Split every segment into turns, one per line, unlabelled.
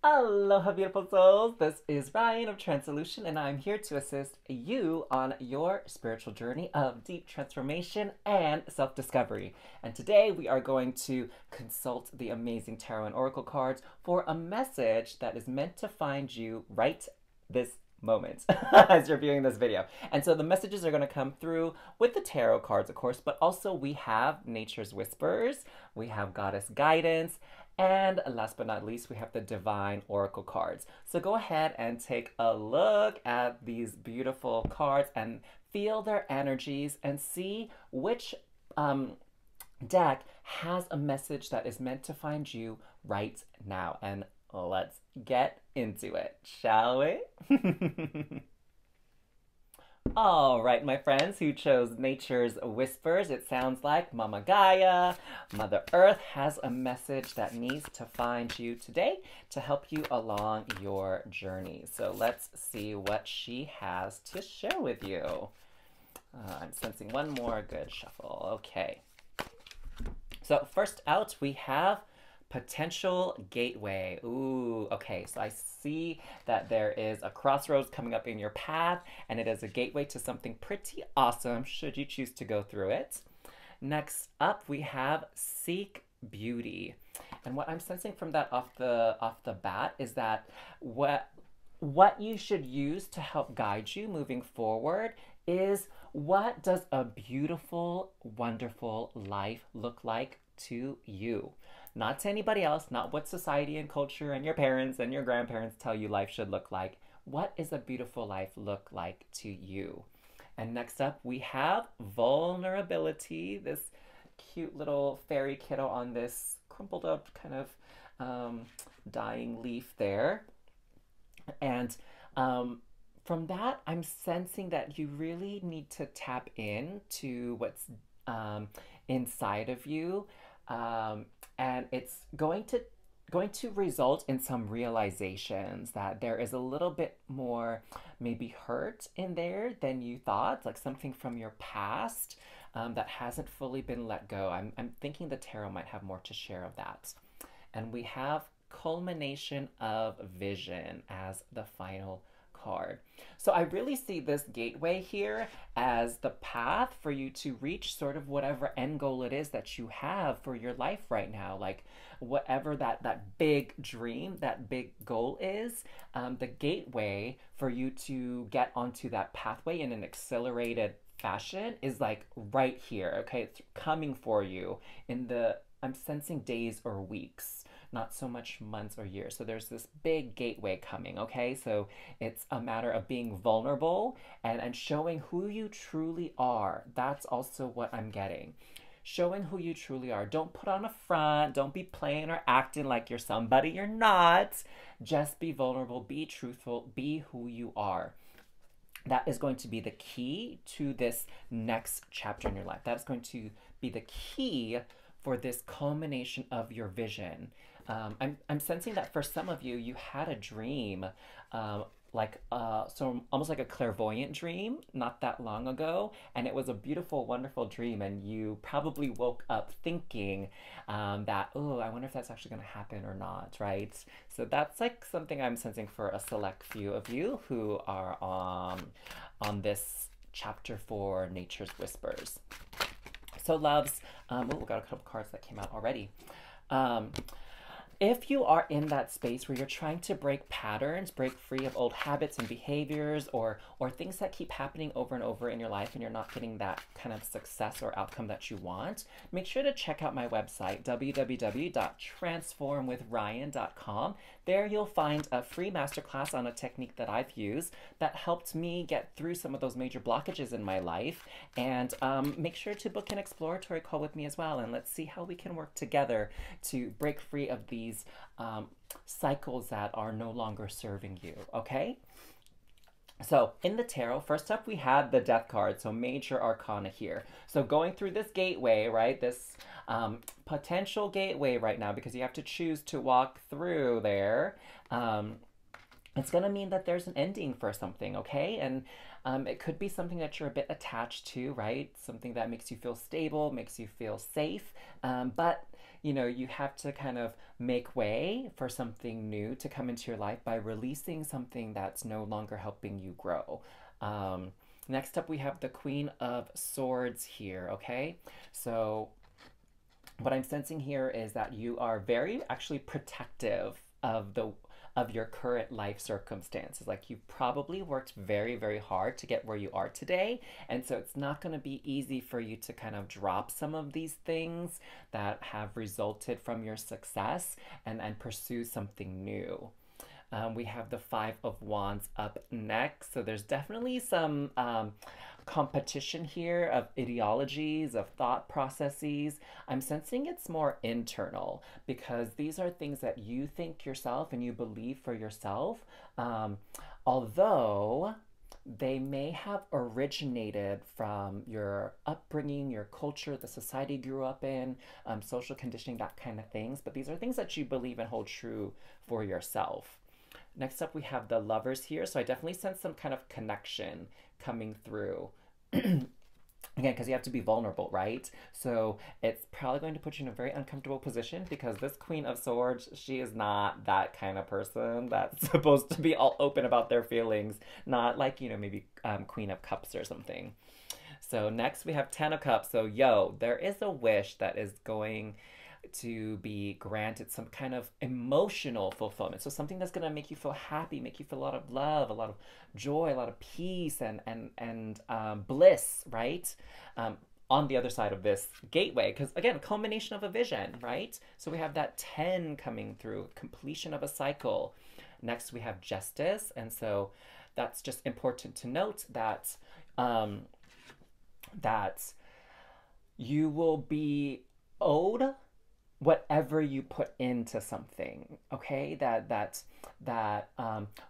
Aloha, beautiful souls. This is Ryan of tranSOULution, and I'm here to assist you on your spiritual journey of deep transformation and self discovery. And today we are going to consult the amazing tarot and oracle cards for a message that is meant to find you right this moment as you're viewing this video. And so the messages are going to come through with the tarot cards, of course, but also we have nature's whispers, we have goddess guidance, and last but not least, we have the divine oracle cards. So go ahead and take a look at these beautiful cards and feel their energies and see which deck has a message that is meant to find you right now. And let's get into it, shall we? All right, my friends who chose nature's whispers, it sounds like Mama Gaia, Mother Earth has a message that needs to find you today to help you along your journey. So let's see what she has to share with you. I'm sensing one more good shuffle. Okay. So first out, we have potential gateway. Ooh, okay, so I see that there is a crossroads coming up in your path, and it is a gateway to something pretty awesome should you choose to go through it. Next up, we have seek beauty. And what I'm sensing from that off the bat is that what you should use to help guide you moving forward is, what does a beautiful, wonderful life look like to you? Not to anybody else, not what society and culture and your parents and your grandparents tell you life should look like. What is a beautiful life look like to you? And next up, we have vulnerability, this cute little fairy kiddo on this crumpled up kind of dying leaf there. And from that, I'm sensing that you really need to tap in to what's inside of you. And it's going to result in some realizations that there is a little bit more maybe hurt in there than you thought, like something from your past that hasn't fully been let go. I'm thinking the tarot might have more to share of that. And we have culmination of vision as the final card. So I really see this gateway here as the path for you to reach sort of whatever end goal it is that you have for your life right now. Like whatever that big dream, that big goal is, the gateway for you to get onto that pathway in an accelerated fashion is like right here, okay? It's coming for you in the, I'm sensing days or weeks, not so much months or years. So there's this big gateway coming, okay? So it's a matter of being vulnerable and showing who you truly are. That's also what I'm getting. Showing who you truly are. Don't put on a front. Don't be playing or acting like you're somebody you're not. Just be vulnerable, be truthful, be who you are. That is going to be the key to this next chapter in your life. That's going to be the key for this culmination of your vision. I'm sensing that for some of you, you had a dream, so almost like a clairvoyant dream not that long ago, and it was a beautiful, wonderful dream, and you probably woke up thinking that, oh, I wonder if that's actually going to happen or not, right? So that's like something I'm sensing for a select few of you who are on this chapter for Nature's Whispers. So loves, we got a couple cards that came out already. If you are in that space where you're trying to break patterns, break free of old habits and behaviors, or things that keep happening over and over in your life and you're not getting that kind of success or outcome that you want, make sure to check out my website, www.transformwithryan.com. There you'll find a free masterclass on a technique that I've used that helped me get through some of those major blockages in my life. And make sure to book an exploratory call with me as well, and let's see how we can work together to break free of these cycles that are no longer serving you, okay? So in the tarot, first up we had the Death card, so major arcana here. So going through this gateway, right, this potential gateway right now, because you have to choose to walk through there, it's going to mean that there's an ending for something, okay? And it could be something that you're a bit attached to, right? Something that makes you feel stable, makes you feel safe, but you know, you have to kind of make way for something new to come into your life by releasing something that's no longer helping you grow. Next up, we have the Queen of Swords here, okay? So what I'm sensing here is that you are very actually protective of your current life circumstances. Like you've probably worked very, very hard to get where you are today. And so it's not going to be easy for you to kind of drop some of these things that have resulted from your success and pursue something new. We have the Five of Wands up next. So there's definitely some competition here of ideologies, of thought processes. I'm sensing it's more internal because these are things that you think yourself and you believe for yourself. Although they may have originated from your upbringing, your culture, the society you grew up in, social conditioning, that kind of things. But these are things that you believe and hold true for yourself. Next up, we have the Lovers here. So I definitely sense some kind of connection coming through. Again, because you have to be vulnerable, right? So it's probably going to put you in a very uncomfortable position because this Queen of Swords, she is not that kind of person that's supposed to be all open about their feelings. Not like, you know, maybe Queen of Cups or something. So next we have Ten of Cups. So yo, there is a wish that is going to be granted, some kind of emotional fulfillment. So something that's going to make you feel happy, make you feel a lot of love, a lot of joy, a lot of peace and bliss, right? On the other side of this gateway, because again, culmination of a vision, right? So we have that 10 coming through, completion of a cycle. Next we have Justice, and so that's just important to note that that you will be owed whatever you put into something, okay?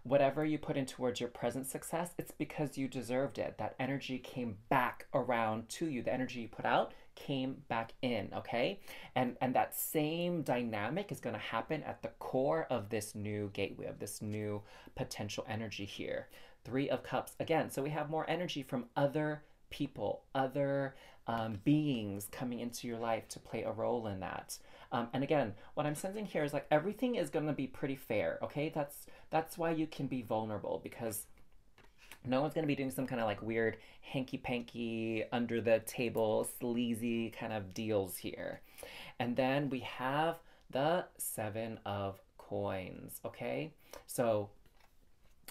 Whatever you put in towards your present success, it's because you deserved it. That energy came back around to you. The energy you put out came back in, okay? And that same dynamic is going to happen at the core of this new gateway, of this new potential energy here. Three of Cups again. So we have more energy from other people, other beings coming into your life to play a role in that. And again, what I'm sensing here is like everything is going to be pretty fair, okay? That's why you can be vulnerable, because no one's going to be doing some kind of like weird hanky-panky, under the table, sleazy kind of deals here. And then we have the Seven of Coins, okay? So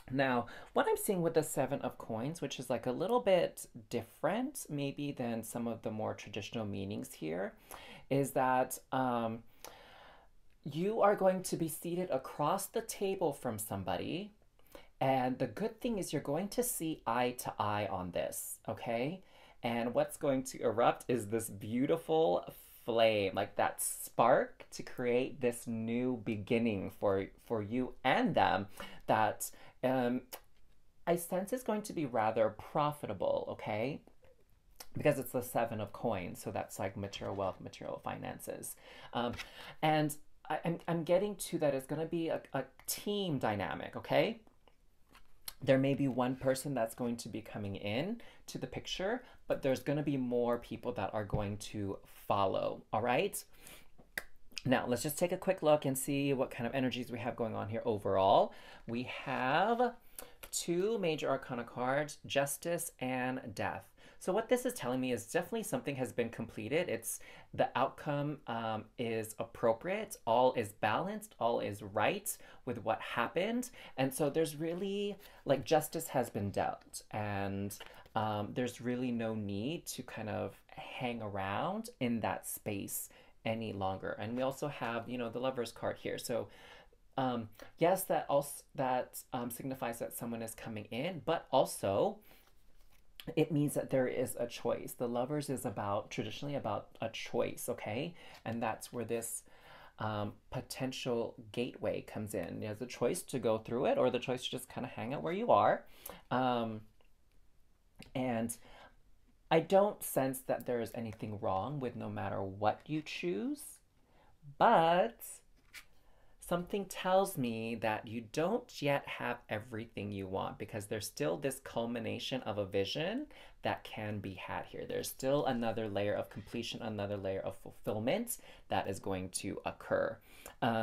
now, what I'm seeing with the Seven of Coins, which is like a little bit different maybe than some of the more traditional meanings here, is that you are going to be seated across the table from somebody. And the good thing is you're going to see eye to eye on this, okay? And what's going to erupt is this beautiful flame, like that spark to create this new beginning for you and them that I sense is going to be rather profitable, okay? Because it's the Seven of Coins, so that's like material wealth, material finances. And I'm getting to that it's going to be a team dynamic, okay? There may be one person that's going to be coming in to the picture, but there's going to be more people that are going to follow, all right? Now, let's just take a quick look and see what kind of energies we have going on here overall. We have two major arcana cards, Justice and Death. So what this is telling me is definitely something has been completed. It's the outcome is appropriate, all is balanced, all is right with what happened. And so there's really, like, justice has been dealt, and there's really no need to kind of hang around in that space any longer. And we also have, you know, the Lover's card here. So yes, that also signifies that someone is coming in, but also it means that there is a choice. The Lovers is traditionally about a choice, okay? And that's where this potential gateway comes in. There's a choice to go through it, or the choice to just kind of hang out where you are. And I don't sense that there is anything wrong with no matter what you choose, but something tells me that you don't yet have everything you want, because there's still this culmination of a vision that can be had here. There's still another layer of completion, another layer of fulfillment that is going to occur.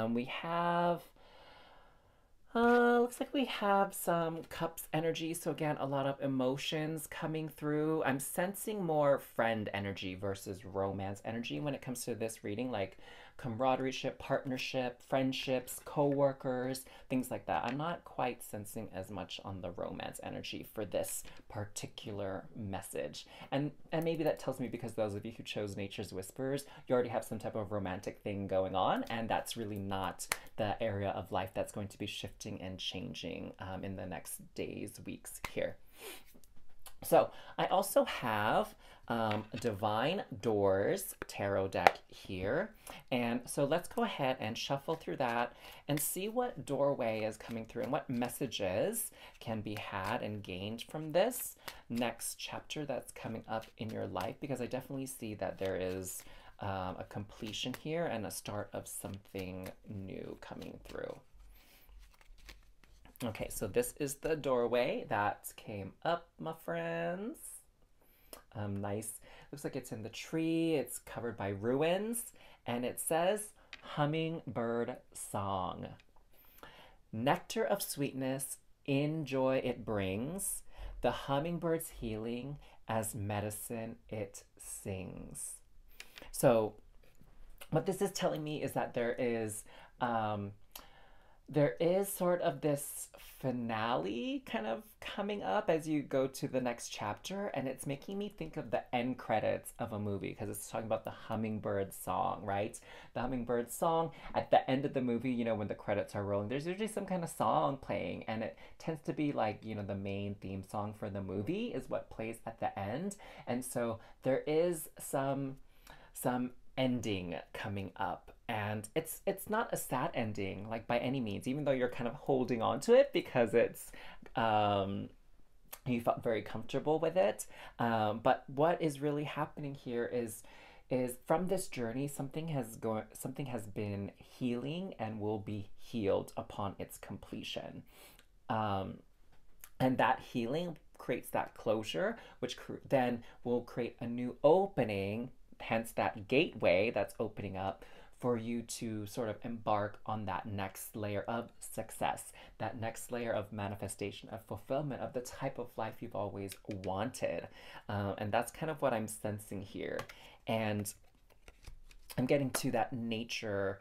We have looks like we have some cups energy. So again, a lot of emotions coming through. I'm sensing more friend energy versus romance energy when it comes to this reading, like camaraderie, partnership, friendships, co-workers, things like that. I'm not quite sensing as much on the romance energy for this particular message. And maybe that tells me because those of you who chose Nature's Whispers, you already have some type of romantic thing going on, and that's really not the area of life that's going to be shifting and changing in the next days, weeks here. So I also have Divine Doors tarot deck here. And so let's go ahead and shuffle through that and see what doorway is coming through and what messages can be had and gained from this next chapter that's coming up in your life, because I definitely see that there is a completion here and a start of something new coming through. Okay, so this is the doorway that came up, my friends. Nice. Looks like it's in the tree. It's covered by ruins. And it says, hummingbird song. Nectar of sweetness, in joy it brings. The hummingbird's healing, as medicine it sings. So what this is telling me is that there is sort of this finale kind of coming up as you go to the next chapter, and it's making me think of the end credits of a movie, because it's talking about the hummingbird song, right? The hummingbird song at the end of the movie, you know, when the credits are rolling, there's usually some kind of song playing, and it tends to be like, you know, the main theme song for the movie is what plays at the end. And so there is some ending coming up, and it's not a sad ending like by any means, even though you're kind of holding on to it because it's you felt very comfortable with it, but what is really happening here is from this journey something has been healing and will be healed upon its completion, and that healing creates that closure, which then will create a new opening, hence that gateway that's opening up for you to sort of embark on that next layer of success, that next layer of manifestation, of fulfillment, of the type of life you've always wanted. And that's kind of what I'm sensing here. And I'm getting to that nature,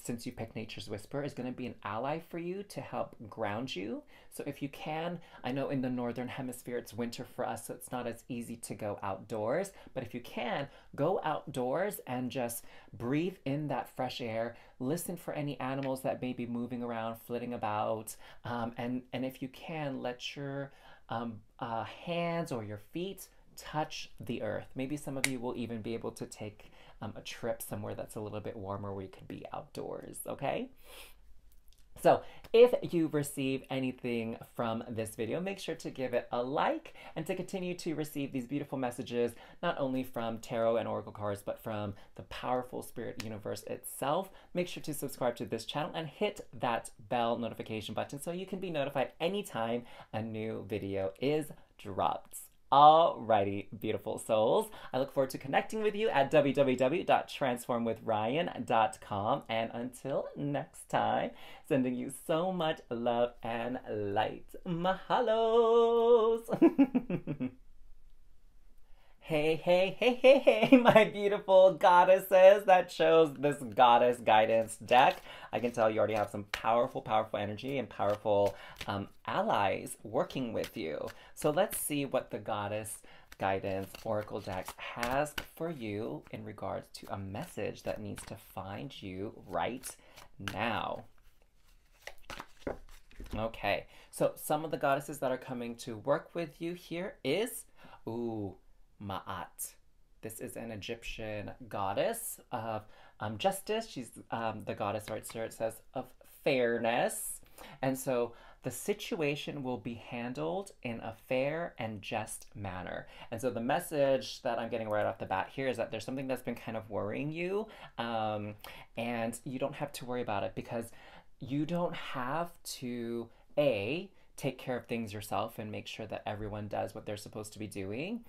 since you picked Nature's Whisper, is going to be an ally for you to help ground you. So if you can, I know in the Northern Hemisphere it's winter for us, so it's not as easy to go outdoors. But if you can, go outdoors and just breathe in that fresh air. Listen for any animals that may be moving around, flitting about. And if you can, let your hands or your feet touch the earth. Maybe some of you will even be able to take a trip somewhere that's a little bit warmer where you could be outdoors, okay? So if you receive anything from this video, make sure to give it a like, and to continue to receive these beautiful messages, not only from tarot and oracle cards, but from the powerful spirit universe itself, make sure to subscribe to this channel and hit that bell notification button so you can be notified anytime a new video is dropped. Alrighty, beautiful souls. I look forward to connecting with you at www.transformwithryan.com. And until next time, sending you so much love and light. Mahalos! Hey, hey, hey, hey, hey, my beautiful goddesses that chose this goddess guidance deck. I can tell you already have some powerful, powerful energy and powerful allies working with you. So let's see what the goddess guidance oracle deck has for you in regards to a message that needs to find you right now. Okay, so some of the goddesses that are coming to work with you here is, Ma'at. This is an Egyptian goddess of justice. She's the goddess right here. It says of fairness. And so the situation will be handled in a fair and just manner. And so the message that I'm getting right off the bat here is that there's something that's been kind of worrying you, and you don't have to worry about it because you don't have to, A, take care of things yourself and make sure that everyone does what they're supposed to be doing.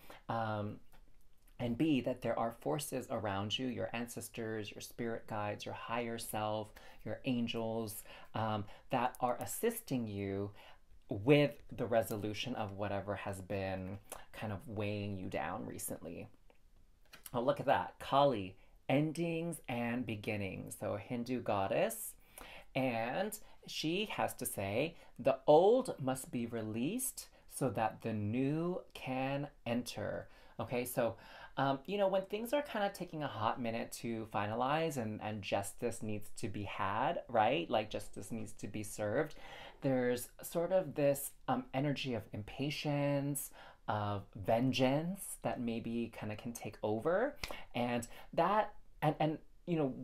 And B, that there are forces around you, your ancestors, your spirit guides, your higher self, your angels, that are assisting you with the resolution of whatever has been kind of weighing you down recently. Oh, look at that. Kali, endings and beginnings. So, a Hindu goddess. And she has to say, the old must be released so that the new can enter. Okay, so when things are kind of taking a hot minute to finalize and justice needs to be had, right? Like justice needs to be served, there's sort of this energy of impatience, of vengeance that maybe kind of can take over. And that, and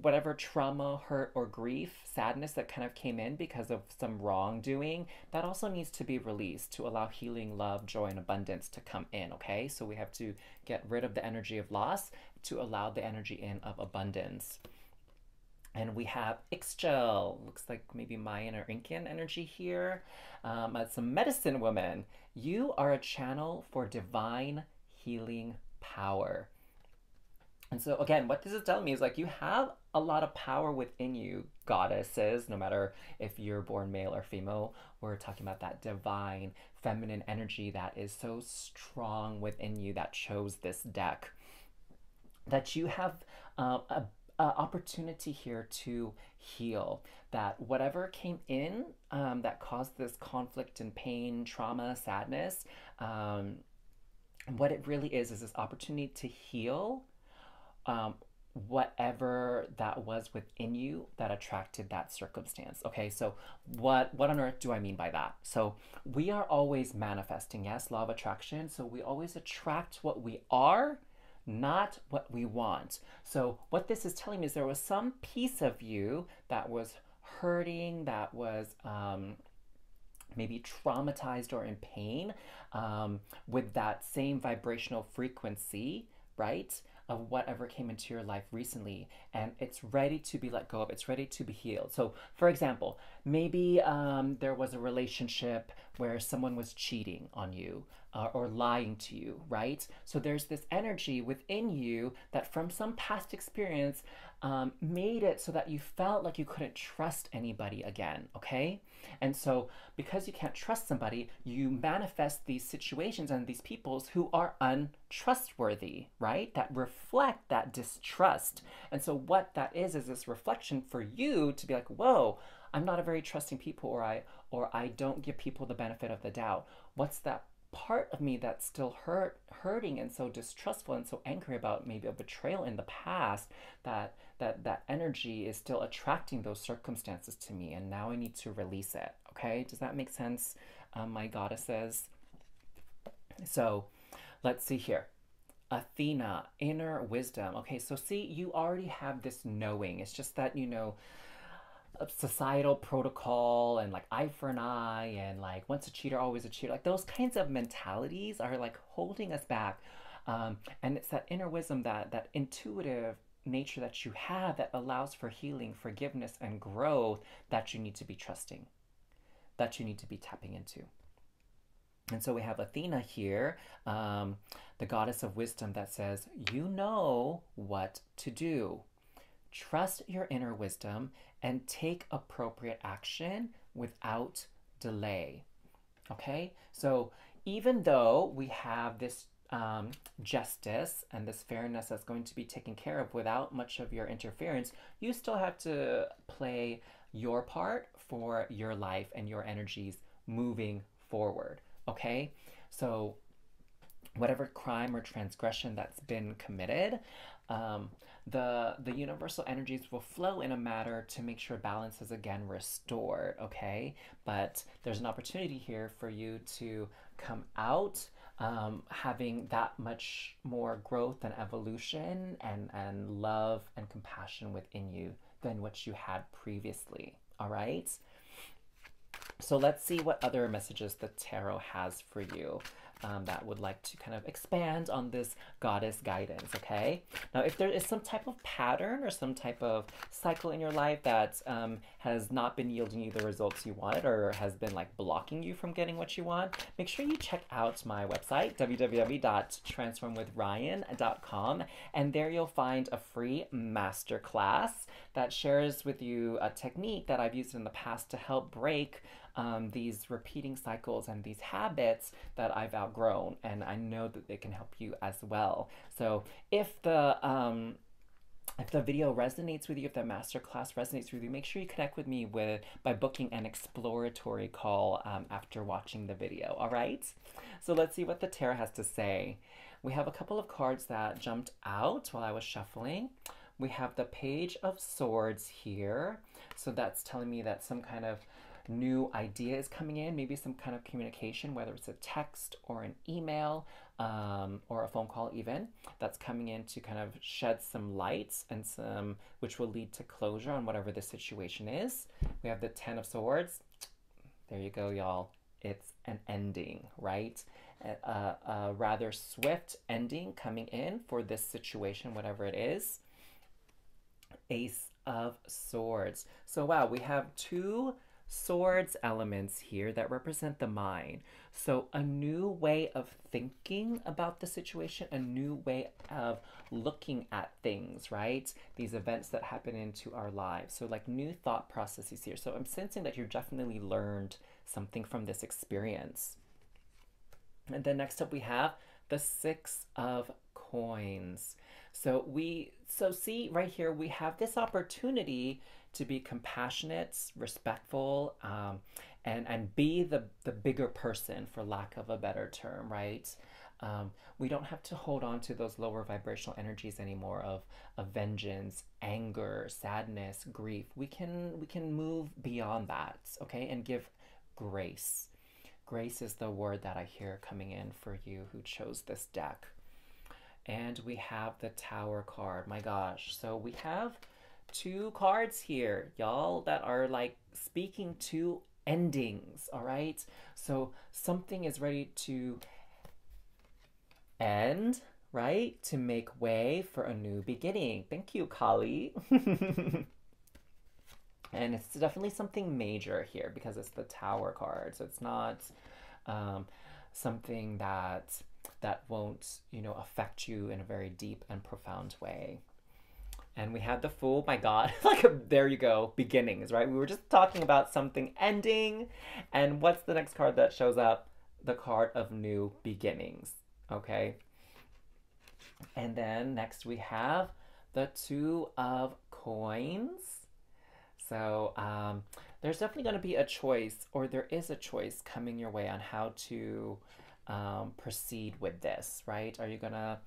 whatever trauma, hurt, or grief, sadness that kind of came in because of some wrongdoing, that also needs to be released to allow healing, love, joy, and abundance to come in, okay? So we have to get rid of the energy of loss to allow the energy in of abundance. And we have Ixchel, looks like maybe Mayan or Incan energy here. It's a medicine woman. You are a channel for divine healing power. And so again, what this is telling me is like you have a lot of power within you, goddesses, no matter if you're born male or female. We're talking about that divine feminine energy that is so strong within you that chose this deck. That you have a opportunity here to heal. That whatever came in that caused this conflict and pain, trauma, sadness, what it really is this opportunity to heal whatever that was within you that attracted that circumstance. Okay, so what on earth do I mean by that? So we are always manifesting, yes, law of attraction. So we always attract what we are, not what we want. So what this is telling me is there was some piece of you that was hurting, that was maybe traumatized or in pain with that same vibrational frequency, right? Of whatever came into your life recently, and it's ready to be let go of, it's ready to be healed. So for example, maybe there was a relationship where someone was cheating on you or lying to you, right? So there's this energy within you that from some past experience made it so that you felt like you couldn't trust anybody again, okay? And so because you can't trust somebody, you manifest these situations and these peoples who are untrustworthy, right? That reflect that distrust. And so what that is this reflection for you to be like, whoa, I'm not a very trusting people, or I don't give people the benefit of the doubt. What's that part of me that's still hurting and so distrustful and so angry about maybe a betrayal in the past, that energy is still attracting those circumstances to me, and now I need to release it. Okay, does that make sense, my goddesses? So let's see here. Athena, inner wisdom. Okay, so see, you already have this knowing. It's just that, societal protocol and like eye for an eye and like once a cheater always a cheater, like those kinds of mentalities are like holding us back, and it's that inner wisdom, that intuitive nature that you have that allows for healing, forgiveness, and growth that you need to be trusting, that you need to be tapping into. And so we have Athena here, the goddess of wisdom, that says, you know what to do. Trust your inner wisdom and take appropriate action without delay. Okay? So even though we have this justice and this fairness that's going to be taken care of without much of your interference, you still have to play your part for your life and your energies moving forward. Okay? So whatever crime or transgression that's been committed, the universal energies will flow in a manner to make sure balance is again restored, okay? But there's an opportunity here for you to come out having that much more growth and evolution and love and compassion within you than what you had previously, all right? So let's see what other messages the tarot has for you that would like to kind of expand on this goddess guidance, okay? Now, if there is some type of pattern or some type of cycle in your life that has not been yielding you the results you wanted or has been like blocking you from getting what you want, make sure you check out my website, www.transformwithryan.com, and there you'll find a free masterclass that shares with you a technique that I've used in the past to help break these repeating cycles and these habits that I've outgrown, and I know that they can help you as well. So if the video resonates with you, if the masterclass resonates with you, make sure you connect with me by booking an exploratory call after watching the video. All right. So let's see what the tarot has to say. We have a couple of cards that jumped out while I was shuffling. We have the Page of Swords here. So that's telling me that some kind of new idea is coming in, maybe some kind of communication, whether it's a text or an email or a phone call even, that's coming in to kind of shed some lights and some, which will lead to closure on whatever the situation is. We have the Ten of Swords. There you go, y'all. It's an ending, right? A rather swift ending coming in for this situation, whatever it is. Ace of Swords. So wow, we have two swords elements here that represent the mind. So a new way of thinking about the situation, a new way of looking at things, right? These events that happen into our lives. So like new thought processes here. So I'm sensing that you've definitely learned something from this experience. And then next up we have the Six of Coins. So see right here, we have this opportunity to be compassionate, respectful, and be the bigger person, for lack of a better term, right? We don't have to hold on to those lower vibrational energies anymore of vengeance, anger, sadness, grief. We can move beyond that, okay, and give grace. Grace is the word that I hear coming in for you who chose this deck. And we have the Tower card. My gosh. So we have two cards here, y'all, that are like speaking to endings, all right? So something is ready to end, right? To make way for a new beginning. Thank you, Kali. And it's definitely something major here because it's the Tower card. So it's not something that won't, affect you in a very deep and profound way. And we have the Fool. My God, there you go, beginnings, right? We were just talking about something ending, and what's the next card that shows up? The card of new beginnings, okay? And then next we have the Two of Coins. So there's definitely going to be a choice, or there is a choice coming your way on how to proceed with this, right? Are you gonna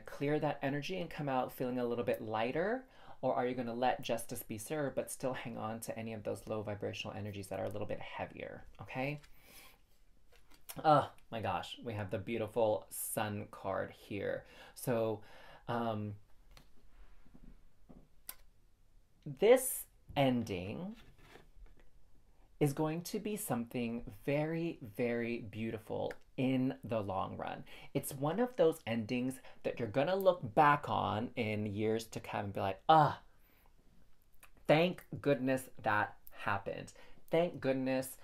clear that energy and come out feeling a little bit lighter, or are you gonna let justice be served but still hang on to any of those low vibrational energies that are a little bit heavier? Okay. Oh my gosh, we have the beautiful Sun card here. So this ending is going to be something very, very beautiful in the long run. It's one of those endings that you're gonna look back on in years to come and be like, thank goodness that happened. Thank goodness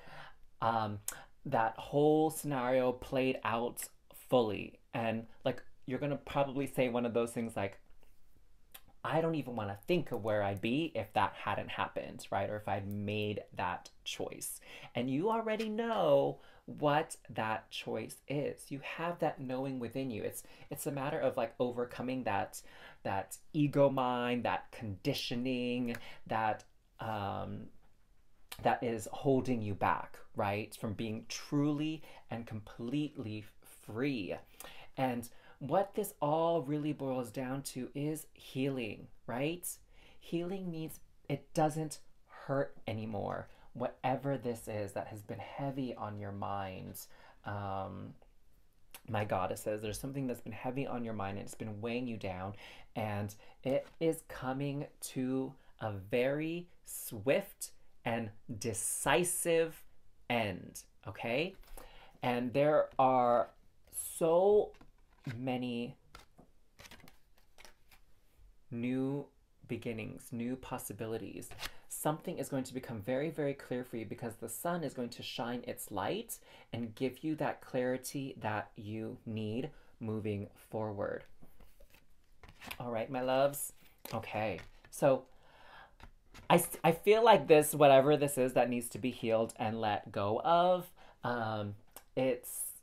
that whole scenario played out fully. And like, you're gonna probably say one of those things like, I don't even want to think of where I'd be if that hadn't happened, right? Or if I'd made that choice. And you already know what that choice is. You have that knowing within you. It's a matter of like overcoming that ego mind, that conditioning, that is holding you back, right? From being truly and completely free. And what this all really boils down to is healing, right? Healing means it doesn't hurt anymore. Whatever this is that has been heavy on your mind, my goddesses, there's something that's been heavy on your mind and it's been weighing you down, and it is coming to a very swift and decisive end, okay? And there are so many new beginnings, new possibilities. Something is going to become very, very clear for you because the sun is going to shine its light and give you that clarity that you need moving forward. All right, my loves. Okay, so I feel like this, whatever this is that needs to be healed and let go of, um, it's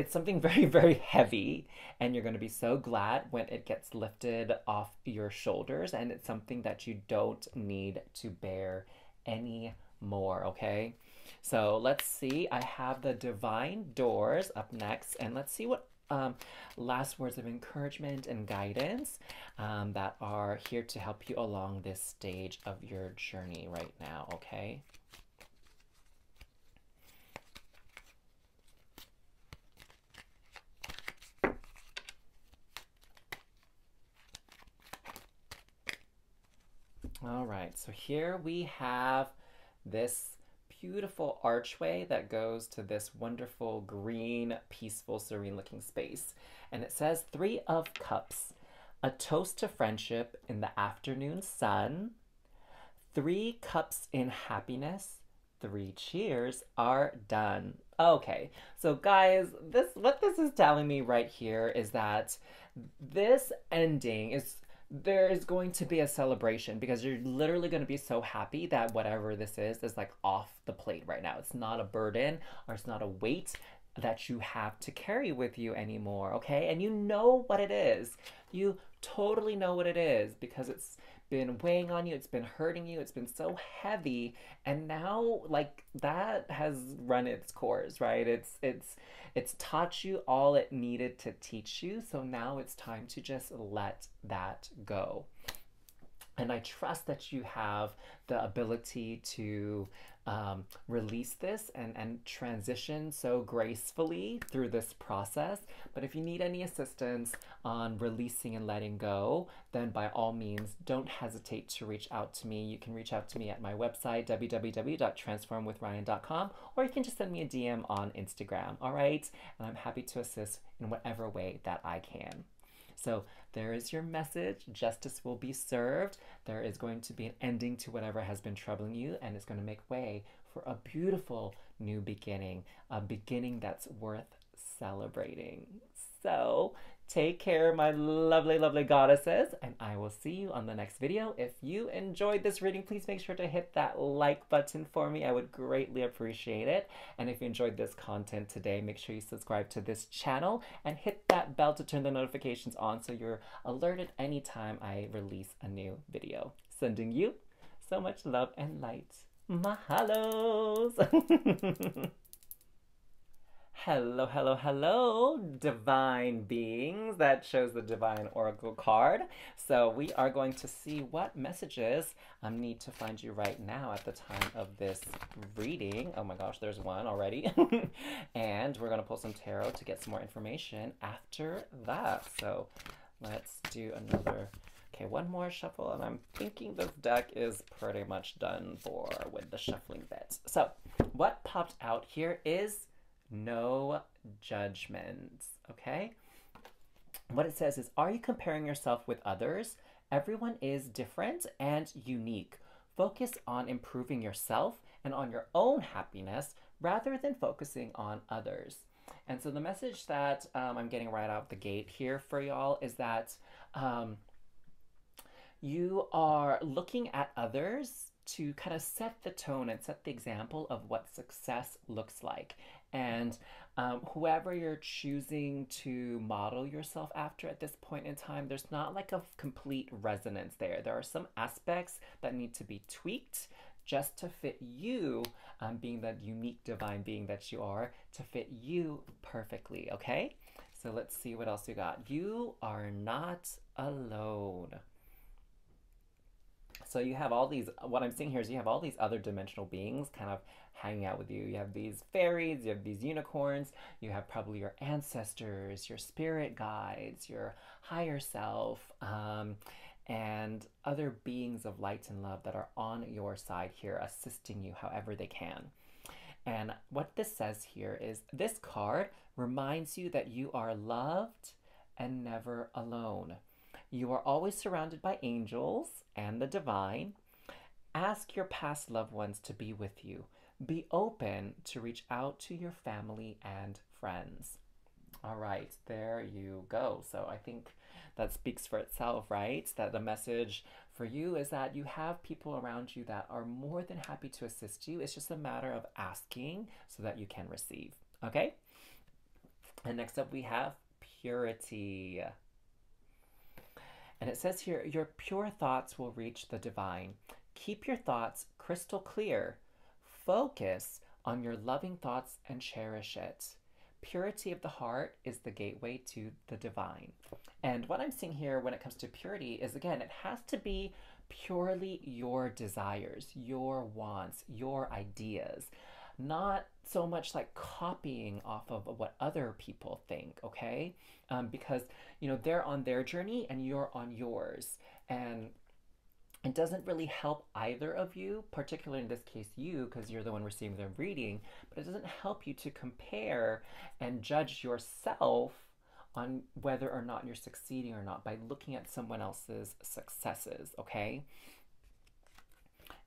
it's something very, very heavy, and you're going to be so glad when it gets lifted off your shoulders, and it's something that you don't need to bear anymore, okay? So let's see. I have the divine doors up next, and let's see what last words of encouragement and guidance that are here to help you along this stage of your journey right now, okay? All right, so here we have this beautiful archway that goes to this wonderful green, peaceful, serene looking space. And it says 3 of Cups, a toast to friendship in the afternoon sun, 3 cups in happiness, 3 cheers are done. Okay, so guys, what this is telling me right here is that this ending is there is going to be a celebration because you're literally going to be so happy that whatever this is like off the plate right now. It's not a burden or it's not a weight that you have to carry with you anymore, okay? And you know what it is. You totally know what it is because it's been weighing on you, it's been hurting you, it's been so heavy, and now like that has run its course, right? It's taught you all it needed to teach you, so now it's time to just let that go. And I trust that you have the ability to release this and transition so gracefully through this process. But if you need any assistance on releasing and letting go, then by all means, don't hesitate to reach out to me. You can reach out to me at my website, www.transformwithryan.com, or you can just send me a DM on Instagram, all right? And I'm happy to assist in whatever way that I can. So there is your message. Justice will be served. There is going to be an ending to whatever has been troubling you, and it's going to make way for a beautiful new beginning, a beginning that's worth celebrating. So take care, my lovely, lovely goddesses, and I will see you on the next video. If you enjoyed this reading, please make sure to hit that like button for me. I would greatly appreciate it. And if you enjoyed this content today, make sure you subscribe to this channel and hit that bell to turn the notifications on so you're alerted anytime I release a new video. Sending you so much love and light. Mahalos! Hello, hello, hello, divine beings. That shows the divine oracle card. So we are going to see what messages need to find you right now at the time of this reading. Oh my gosh, there's one already. And we're going to pull some tarot to get some more information after that. So let's do another. Okay, one more shuffle, and I'm thinking this deck is pretty much done for with the shuffling bits. So what popped out here is no judgments, okay? What it says is, are you comparing yourself with others? Everyone is different and unique. Focus on improving yourself and on your own happiness rather than focusing on others. And so the message that I'm getting right out the gate here for y'all is that you are looking at others to kind of set the tone and set the example of what success looks like. And whoever you're choosing to model yourself after at this point in time, there's not like a complete resonance there. There are some aspects that need to be tweaked just to fit you, being that unique divine being that you are, to fit you perfectly, okay? So let's see what else we got. You are not alone. So you have all these, what I'm seeing here is you have all these other dimensional beings kind of hanging out with you. You have these fairies, you have these unicorns, you have probably your ancestors, your spirit guides, your higher self, and other beings of light and love that are on your side here, assisting you however they can. And what this says here is this card reminds you that you are loved and never alone. You are always surrounded by angels and the divine. Ask your past loved ones to be with you. Be open to reach out to your family and friends. All right, there you go. So I think that speaks for itself, right? That the message for you is that you have people around you that are more than happy to assist you. It's just a matter of asking so that you can receive. Okay? And next up we have purity. And it says here, your pure thoughts will reach the divine. Keep your thoughts crystal clear. Focus on your loving thoughts and cherish it. Purity of the heart is the gateway to the divine. And what I'm seeing here when it comes to purity is, again, it has to be purely your desires, your wants, your ideas, not so much like copying off of what other people think, okay? Because, they're on their journey and you're on yours. And it doesn't really help either of you, particularly in this case you, because you're the one receiving the reading, but it doesn't help you to compare and judge yourself on whether or not you're succeeding or not by looking at someone else's successes, okay?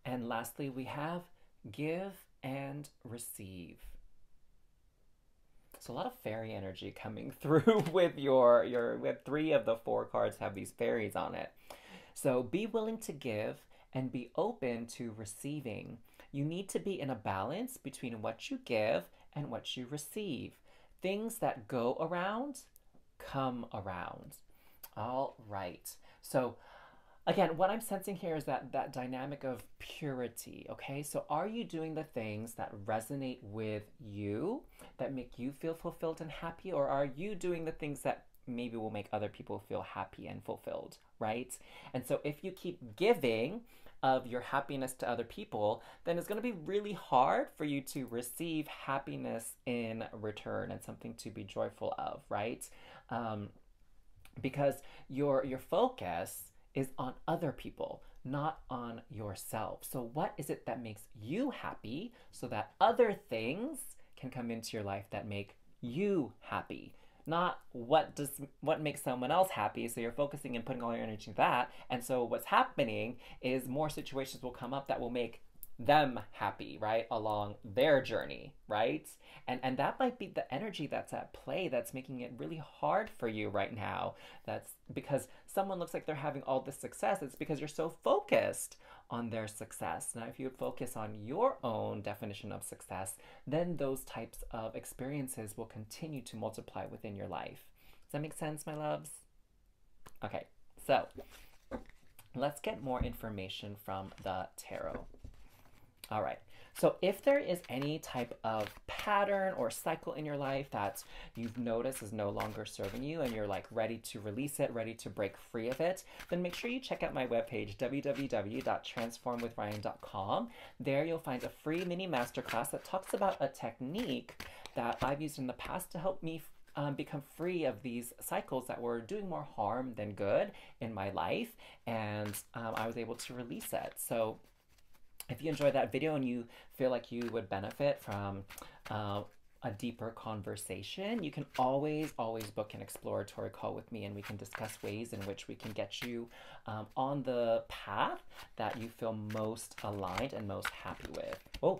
And lastly, we have give and receive. So a lot of fairy energy coming through with with 3 of the 4 cards have these fairies on it. So be willing to give and be open to receiving. You need to be in a balance between what you give and what you receive. Things that go around come around. All right. So again, what I'm sensing here is that dynamic of purity, okay? So are you doing the things that resonate with you, that make you feel fulfilled and happy, or are you doing the things that maybe will make other people feel happy and fulfilled, right? And so if you keep giving of your happiness to other people, then it's going to be really hard for you to receive happiness in return and something to be joyful of, right? Because your focus is on other people, not on yourself. So what is it that makes you happy so that other things can come into your life that make you happy? Not what makes someone else happy. So you're focusing and putting all your energy into that. And so what's happening is more situations will come up that will make them happy, right? Along their journey, right? And that might be the energy that's at play that's making it really hard for you right now. That's because someone looks like they're having all this success. It's because you're so focused on their success. Now, if you would focus on your own definition of success, then those types of experiences will continue to multiply within your life. Does that make sense, my loves? Okay, so let's get more information from the tarot. All right, so if there is any type of pattern or cycle in your life that you've noticed is no longer serving you and you're like ready to release it, ready to break free of it, then make sure you check out my webpage, www.transformwithryan.com. There you'll find a free mini masterclass that talks about a technique that I've used in the past to help me become free of these cycles that were doing more harm than good in my life, and I was able to release it. So if you enjoyed that video and you feel like you would benefit from a deeper conversation, you can always book an exploratory call with me and we can discuss ways in which we can get you on the path that you feel most aligned and most happy with. Oh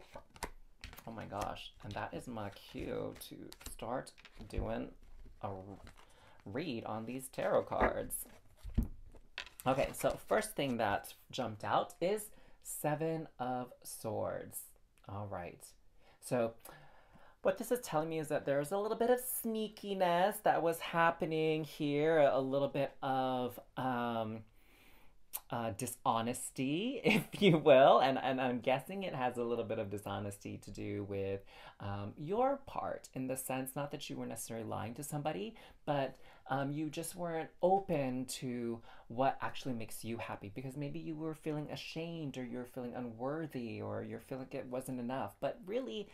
my gosh, and that is my cue to start doing a read on these tarot cards. Okay, so first thing that jumped out is 7 of Swords. All right. So what this is telling me is that there's a little bit of sneakiness that was happening here, a little bit of dishonesty, if you will, and I'm guessing it has a little bit of dishonesty to do with your part, in the sense, not that you were necessarily lying to somebody, but you just weren't open to what actually makes you happy, because maybe you were feeling ashamed, or you're feeling unworthy, or you're feeling like it wasn't enough. But really,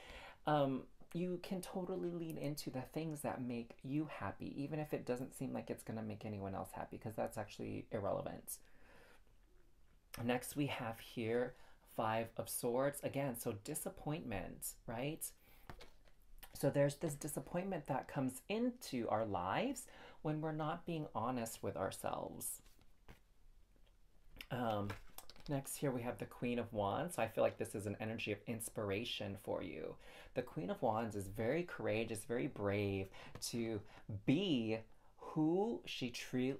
you can totally lean into the things that make you happy, even if it doesn't seem like it's going to make anyone else happy, because that's actually irrelevant. Next, we have here Five of Swords. Again, so disappointment, right? So there's this disappointment that comes into our lives when we're not being honest with ourselves. Um, Next here we have the Queen of Wands. So I feel like this is an energy of inspiration for you. The Queen of Wands is very courageous, very brave to be who she truly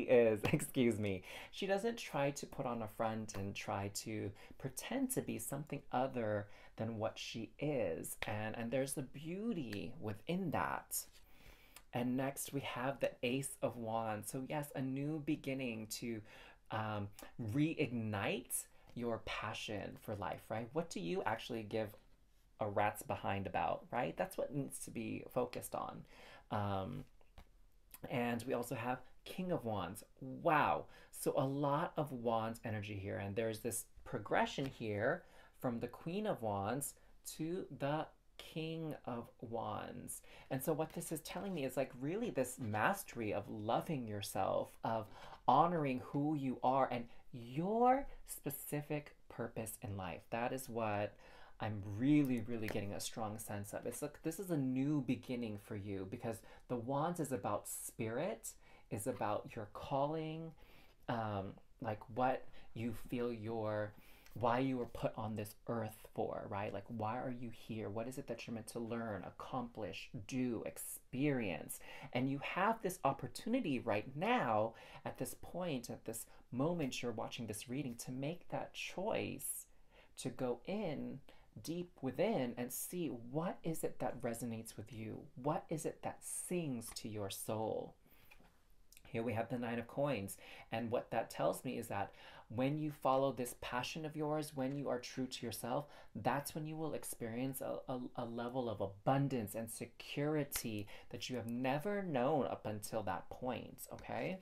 is. Excuse me. She doesn't try to put on a front and try to pretend to be something other than what she is. And there's a beauty within that. And next we have the Ace of Wands. So yes, a new beginning to reignite your passion for life, right? What do you actually give a rat's behind about, right? That's what needs to be focused on. And we also have King of Wands. Wow. So a lot of Wands energy here. And there's this progression here from the Queen of Wands to the King of Wands. And so what this is telling me is like really this mastery of loving yourself, of honoring who you are and your specific purpose in life. That is what I'm really, really getting a strong sense of. It's like this is a new beginning for you because the Wands is about spirit, is about your calling, like what you feel why you were put on this earth for, right? Like, why are you here? What is it that you're meant to learn, accomplish, do, experience? And you have this opportunity right now, at this point, at this moment you're watching this reading, to make that choice to go in deep within and see what is it that resonates with you? What is it that sings to your soul? Here we have the Nine of Coins. And what that tells me is that when you follow this passion of yours, when you are true to yourself, that's when you will experience a level of abundance and security that you have never known up until that point, okay?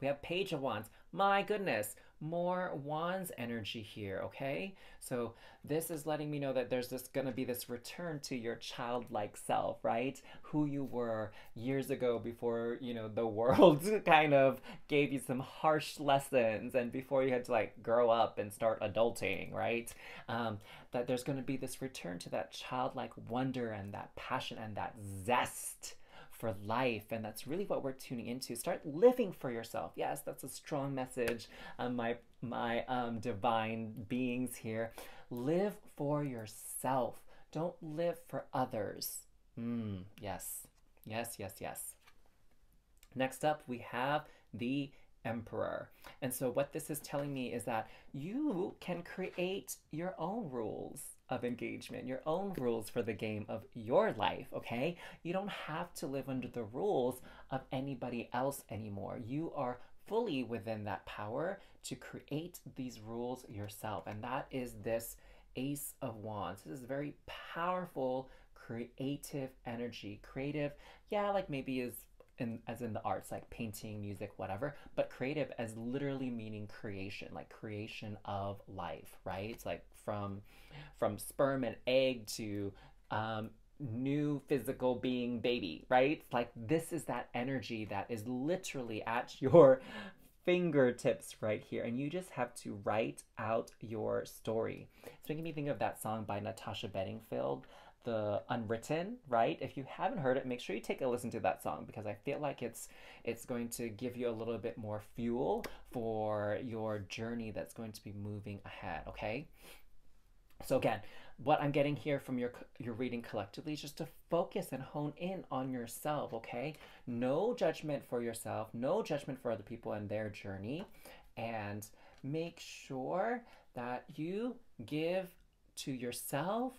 We have Page of Wands. My goodness, more Wands energy here, okay? So this is letting me know that there's gonna be this return to your childlike self, right? Who you were years ago before, the world kind of gave you some harsh lessons and before you had to like grow up and start adulting, right? That there's gonna be this return to that childlike wonder and that passion and that zest for life, and that's really what we're tuning into. Start living for yourself. Yes, that's a strong message. My divine beings here. Live for yourself. Don't live for others. Yes, yes, yes, yes. Next up, we have the Emperor. And so what this is telling me is that you can create your own rules of engagement, your own rules for the game of your life, okay? You don't have to live under the rules of anybody else anymore. You are fully within that power to create these rules yourself. And that is this Ace of Wands. This is very powerful, creative energy. Creative, yeah, like maybe as in the arts, like painting, music, whatever, but creative as literally meaning creation, like creation of life, right? It's like from sperm and egg to new physical being baby, right? Like this is that energy that is literally at your fingertips right here, and you just have to write out your story. It's making me think of that song by Natasha Bedingfield, The Unwritten, right? If you haven't heard it, make sure you take a listen to that song because I feel like it's going to give you a little bit more fuel for your journey that's going to be moving ahead, okay? So again, what I'm getting here from your reading collectively is just to focus and hone in on yourself, okay? No judgment for yourself, no judgment for other people and their journey, and make sure that you give to yourself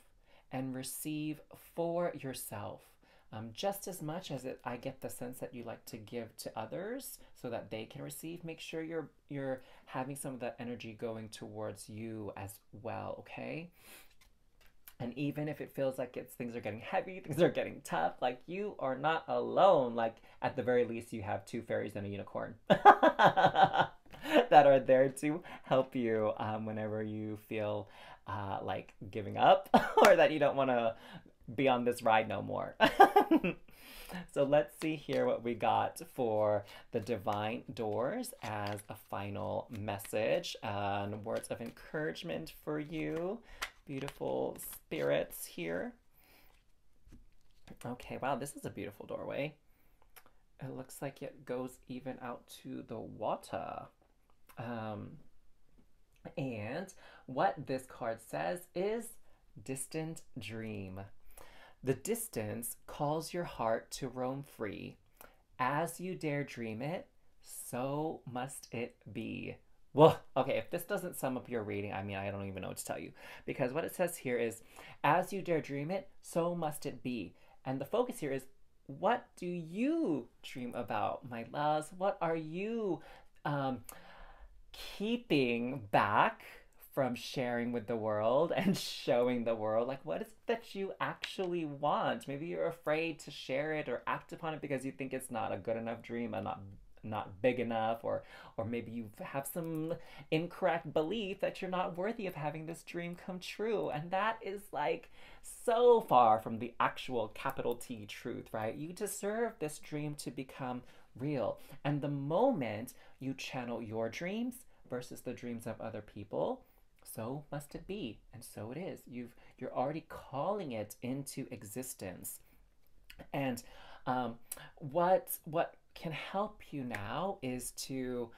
and receive for yourself. Just as much as I get the sense that you like to give to others so that they can receive, make sure you're having some of that energy going towards you as well, okay? And even if it feels like things are getting heavy, things are getting tough, like you are not alone. Like at the very least, you have two fairies and a unicorn that are there to help you whenever you feel like giving up or that you don't want to be on this ride no more. So let's see here what we got for the divine doors as a final message and words of encouragement for you, beautiful spirits here. Okay, wow, this is a beautiful doorway. It looks like it goes even out to the water. And what this card says is distant dream. The distance calls your heart to roam free. As you dare dream it, so must it be. Well, okay, if this doesn't sum up your reading, I mean, I don't even know what to tell you. Because what it says here is, as you dare dream it, so must it be. And the focus here is, what do you dream about, my loves? What are you keeping back from sharing with the world and showing the world? Like, what is it that you actually want? Maybe you're afraid to share it or act upon it because you think it's not a good enough dream and not big enough, or maybe you have some incorrect belief that you're not worthy of having this dream come true. And that is like so far from the actual capital T truth, right? You deserve this dream to become real. And the moment you channel your dreams versus the dreams of other people, so must it be. And so it is. You're already calling it into existence. And what can help you now is to,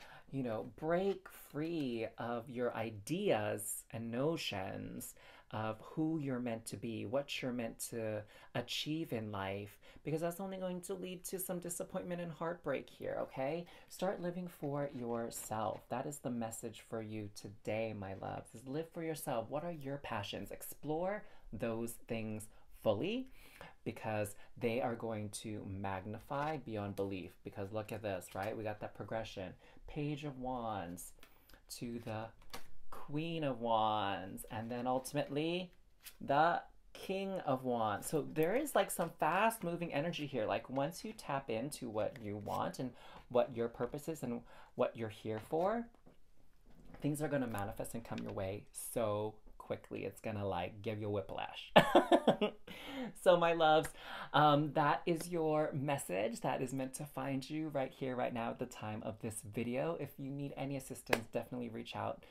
break free of your ideas and notions of who you're meant to be, what you're meant to achieve in life, because that's only going to lead to some disappointment and heartbreak here, okay? Start living for yourself. That is the message for you today, my loves, is live for yourself. What are your passions? Explore those things fully, because they are going to magnify beyond belief. Because look at this, right? We got that progression. Page of Wands to the Queen of Wands, and then ultimately the King of Wands. So there is like some fast moving energy here. Like once you tap into what you want and what your purpose is and what you're here for, things are going to manifest and come your way so quickly. It's gonna like give you a whiplash. So my loves, that is your message that is meant to find you right here, right now at the time of this video. If you need any assistance, definitely reach out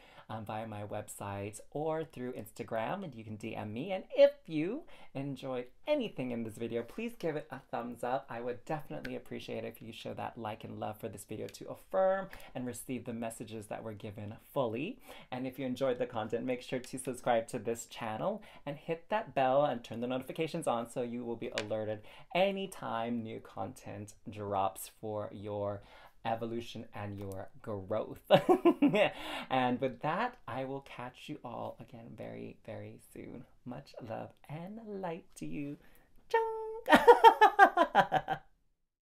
via my website or through Instagram, and you can DM me. And if you enjoyed anything in this video, please give it a thumbs up. I would definitely appreciate it if you show that like and love for this video to affirm and receive the messages that were given fully. And if you enjoyed the content, make sure to subscribe to this channel and hit that bell and turn the notifications on so you will be alerted anytime new content drops for your evolution and your growth. And with that, I will catch you all again very, very soon. Much love and light to you. Chung!